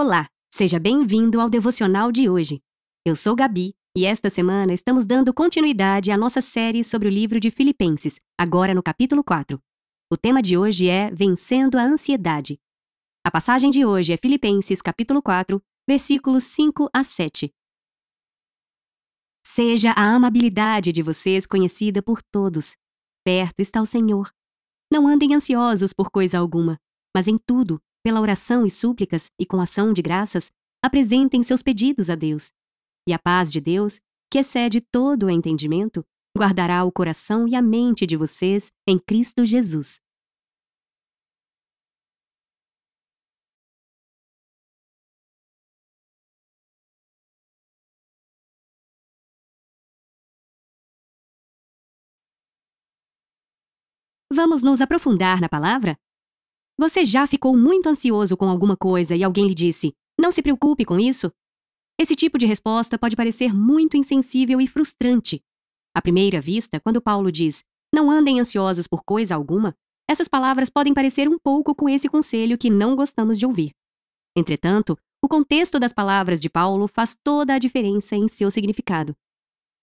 Olá, seja bem-vindo ao devocional de hoje. Eu sou Gabi e esta semana estamos dando continuidade à nossa série sobre o livro de Filipenses, agora no capítulo 4. O tema de hoje é Vencendo a Ansiedade. A passagem de hoje é Filipenses capítulo 4, versículos 5 a 7. Seja a amabilidade de vocês conhecida por todos. Perto está o Senhor. Não andem ansiosos por coisa alguma, mas em tudo, pela oração e súplicas e com ação de graças, apresentem seus pedidos a Deus. E a paz de Deus, que excede todo o entendimento, guardará o coração e a mente de vocês em Cristo Jesus. Vamos nos aprofundar na palavra? Você já ficou muito ansioso com alguma coisa e alguém lhe disse, não se preocupe com isso? Esse tipo de resposta pode parecer muito insensível e frustrante. À primeira vista, quando Paulo diz, não andem ansiosos por coisa alguma, essas palavras podem parecer um pouco com esse conselho que não gostamos de ouvir. Entretanto, o contexto das palavras de Paulo faz toda a diferença em seu significado.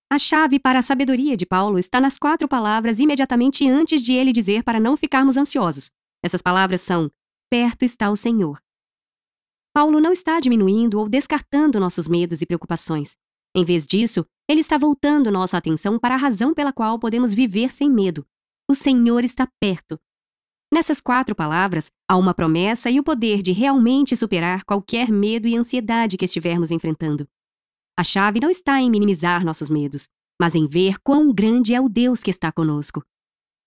A chave para a sabedoria de Paulo está nas 4 palavras imediatamente antes de ele dizer para não ficarmos ansiosos. Essas palavras são, perto está o Senhor. Paulo não está diminuindo ou descartando nossos medos e preocupações. Em vez disso, ele está voltando nossa atenção para a razão pela qual podemos viver sem medo. O Senhor está perto. Nessas 4 palavras, há uma promessa e o poder de realmente superar qualquer medo e ansiedade que estivermos enfrentando. A chave não está em minimizar nossos medos, mas em ver quão grande é o Deus que está conosco.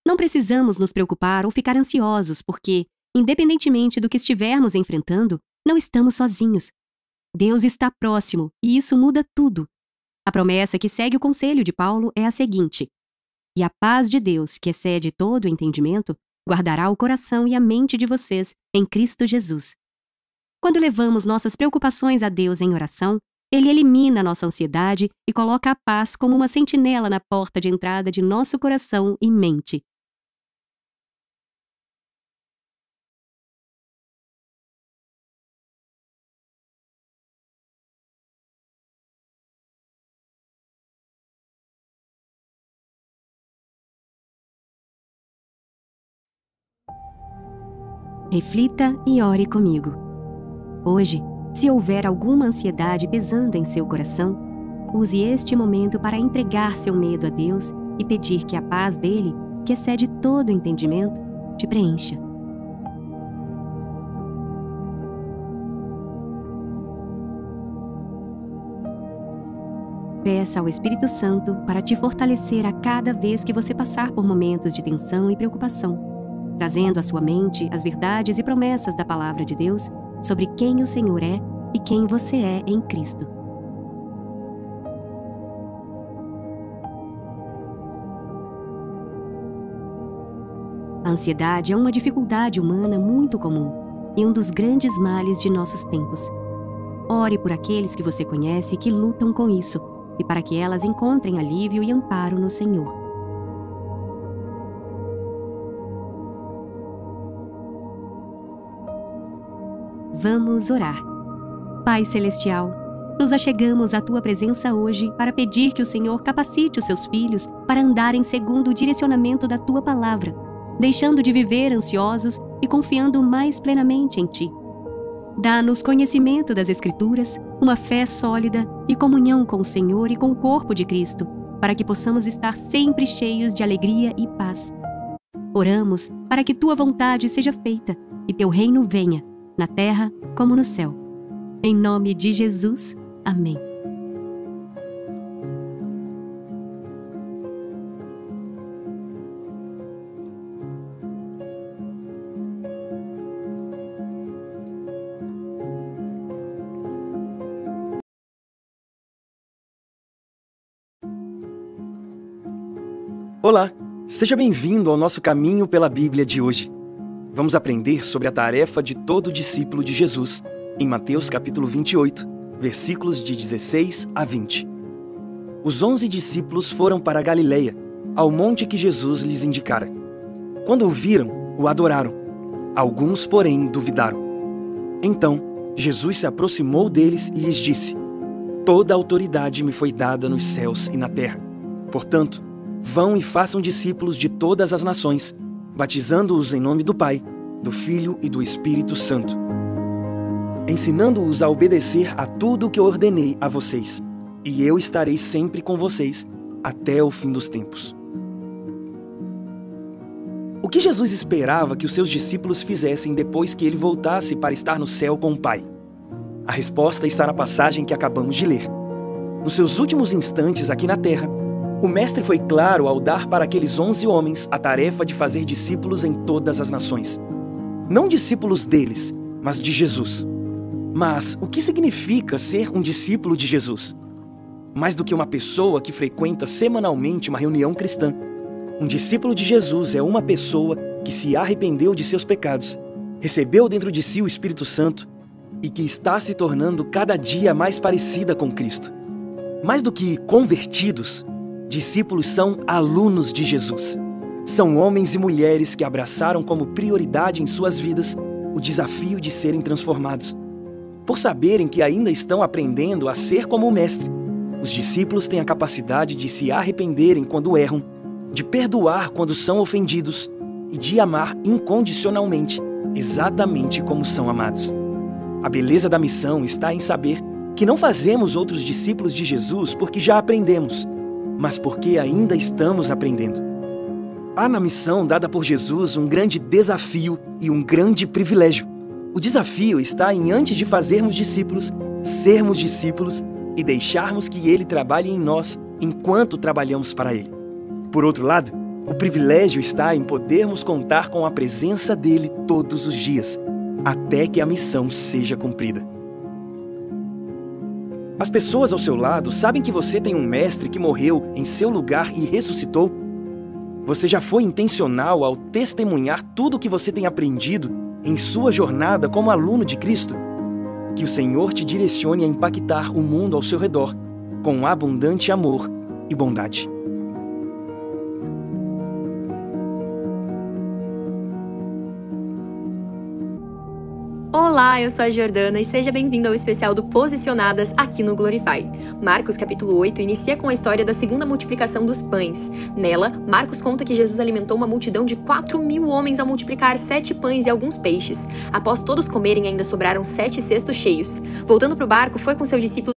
Não precisamos nos preocupar ou ficar ansiosos porque, independentemente do que estivermos enfrentando, não estamos sozinhos. Deus está próximo e isso muda tudo. A promessa que segue o conselho de Paulo é a seguinte: e a paz de Deus, que excede todo o entendimento, guardará o coração e a mente de vocês em Cristo Jesus. Quando levamos nossas preocupações a Deus em oração, Ele elimina nossa ansiedade e coloca a paz como uma sentinela na porta de entrada de nosso coração e mente. Reflita e ore comigo. Hoje, se houver alguma ansiedade pesando em seu coração, use este momento para entregar seu medo a Deus e pedir que a paz dele, que excede todo entendimento, te preencha. Peça ao Espírito Santo para te fortalecer a cada vez que você passar por momentos de tensão e preocupação, trazendo à sua mente as verdades e promessas da Palavra de Deus sobre quem o Senhor é e quem você é em Cristo. A ansiedade é uma dificuldade humana muito comum e um dos grandes males de nossos tempos. Ore por aqueles que você conhece que lutam com isso e para que elas encontrem alívio e amparo no Senhor. Vamos orar. Pai Celestial, nos achegamos à Tua presença hoje para pedir que o Senhor capacite os seus filhos para andarem segundo o direcionamento da Tua palavra, deixando de viver ansiosos e confiando mais plenamente em Ti. Dá-nos conhecimento das Escrituras, uma fé sólida e comunhão com o Senhor e com o corpo de Cristo, para que possamos estar sempre cheios de alegria e paz. Oramos para que Tua vontade seja feita e Teu reino venha, na terra como no céu. Em nome de Jesus. Amém. Olá, seja bem-vindo ao nosso Caminho pela Bíblia de hoje. Vamos aprender sobre a tarefa de todo discípulo de Jesus, em Mateus capítulo 28, versículos de 16 a 20. Os 11 discípulos foram para a Galileia, ao monte que Jesus lhes indicara. Quando o viram, o adoraram. Alguns, porém, duvidaram. Então, Jesus se aproximou deles e lhes disse: Toda a autoridade me foi dada nos céus e na terra. Portanto, vão e façam discípulos de todas as nações, batizando-os em nome do Pai, do Filho e do Espírito Santo, ensinando-os a obedecer a tudo o que eu ordenei a vocês, e eu estarei sempre com vocês até o fim dos tempos. O que Jesus esperava que os seus discípulos fizessem depois que ele voltasse para estar no céu com o Pai? A resposta está na passagem que acabamos de ler. Nos seus últimos instantes aqui na terra, o Mestre foi claro ao dar para aqueles 11 homens a tarefa de fazer discípulos em todas as nações. Não discípulos deles, mas de Jesus. Mas o que significa ser um discípulo de Jesus? Mais do que uma pessoa que frequenta semanalmente uma reunião cristã, um discípulo de Jesus é uma pessoa que se arrependeu de seus pecados, recebeu dentro de si o Espírito Santo e que está se tornando cada dia mais parecida com Cristo. Mais do que convertidos, discípulos são alunos de Jesus. São homens e mulheres que abraçaram como prioridade em suas vidas o desafio de serem transformados. Por saberem que ainda estão aprendendo a ser como o Mestre, os discípulos têm a capacidade de se arrependerem quando erram, de perdoar quando são ofendidos e de amar incondicionalmente, exatamente como são amados. A beleza da missão está em saber que não fazemos outros discípulos de Jesus porque já aprendemos, mas porque ainda estamos aprendendo. Há na missão dada por Jesus um grande desafio e um grande privilégio. O desafio está em, antes de fazermos discípulos, sermos discípulos e deixarmos que Ele trabalhe em nós enquanto trabalhamos para Ele. Por outro lado, o privilégio está em podermos contar com a presença dEle todos os dias, até que a missão seja cumprida. As pessoas ao seu lado sabem que você tem um mestre que morreu em seu lugar e ressuscitou? Você já foi intencional ao testemunhar tudo o que você tem aprendido em sua jornada como aluno de Cristo? Que o Senhor te direcione a impactar o mundo ao seu redor com abundante amor e bondade. Olá, eu sou a Jordana e seja bem-vindo ao especial do Posicionadas aqui no Glorify. Marcos capítulo 8 inicia com a história da segunda multiplicação dos pães. Nela, Marcos conta que Jesus alimentou uma multidão de 4.000 homens ao multiplicar 7 pães e alguns peixes. Após todos comerem, ainda sobraram 7 cestos cheios. Voltando para o barco, foi com seus discípulos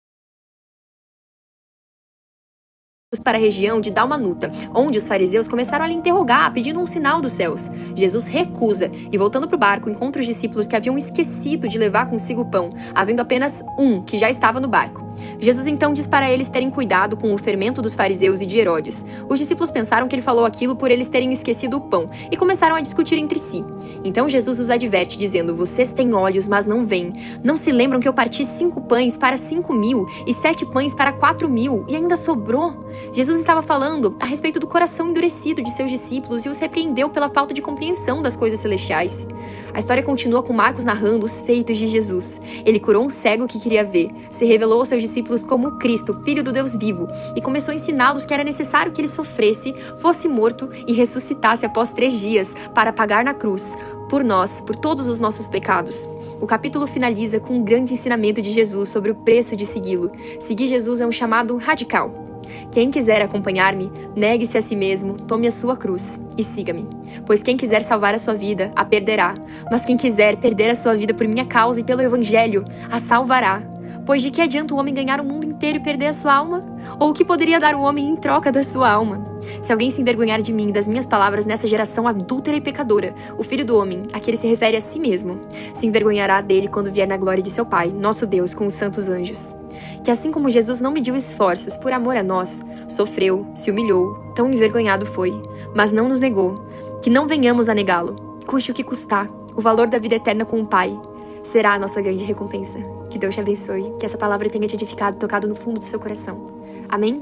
para a região de Dalmanuta, onde os fariseus começaram a lhe interrogar, pedindo um sinal dos céus. Jesus recusa e, voltando para o barco, encontra os discípulos que haviam esquecido de levar consigo o pão, havendo apenas um que já estava no barco. Jesus então diz para eles terem cuidado com o fermento dos fariseus e de Herodes. Os discípulos pensaram que ele falou aquilo por eles terem esquecido o pão e começaram a discutir entre si. Então Jesus os adverte, dizendo: Vocês têm olhos, mas não veem. Não se lembram que eu parti 5 pães para 5.000 e 7 pães para 4.000 e ainda sobrou? Jesus estava falando a respeito do coração endurecido de seus discípulos e os repreendeu pela falta de compreensão das coisas celestiais. A história continua com Marcos narrando os feitos de Jesus. Ele curou um cego que queria ver, se revelou aos seus discípulos como Cristo, Filho do Deus vivo, e começou a ensiná-los que era necessário que ele sofresse, fosse morto e ressuscitasse após 3 dias para pagar na cruz por nós, por todos os nossos pecados. O capítulo finaliza com um grande ensinamento de Jesus sobre o preço de segui-lo. Seguir Jesus é um chamado radical. Quem quiser acompanhar-me, negue-se a si mesmo, tome a sua cruz e siga-me. Pois quem quiser salvar a sua vida, a perderá. Mas quem quiser perder a sua vida por minha causa e pelo Evangelho, a salvará. Pois de que adianta o homem ganhar o mundo inteiro e perder a sua alma? Ou o que poderia dar o homem em troca da sua alma? Se alguém se envergonhar de mim e das minhas palavras nessa geração adúltera e pecadora, o Filho do Homem, a que ele se refere a si mesmo, se envergonhará dele quando vier na glória de seu Pai, nosso Deus, com os santos anjos. Que assim como Jesus não mediu esforços por amor a nós, sofreu, se humilhou, tão envergonhado foi, mas não nos negou, que não venhamos a negá-lo, custe o que custar, o valor da vida eterna com o Pai será a nossa grande recompensa. Que Deus te abençoe, que essa palavra tenha te edificado, tocado no fundo do seu coração. Amém?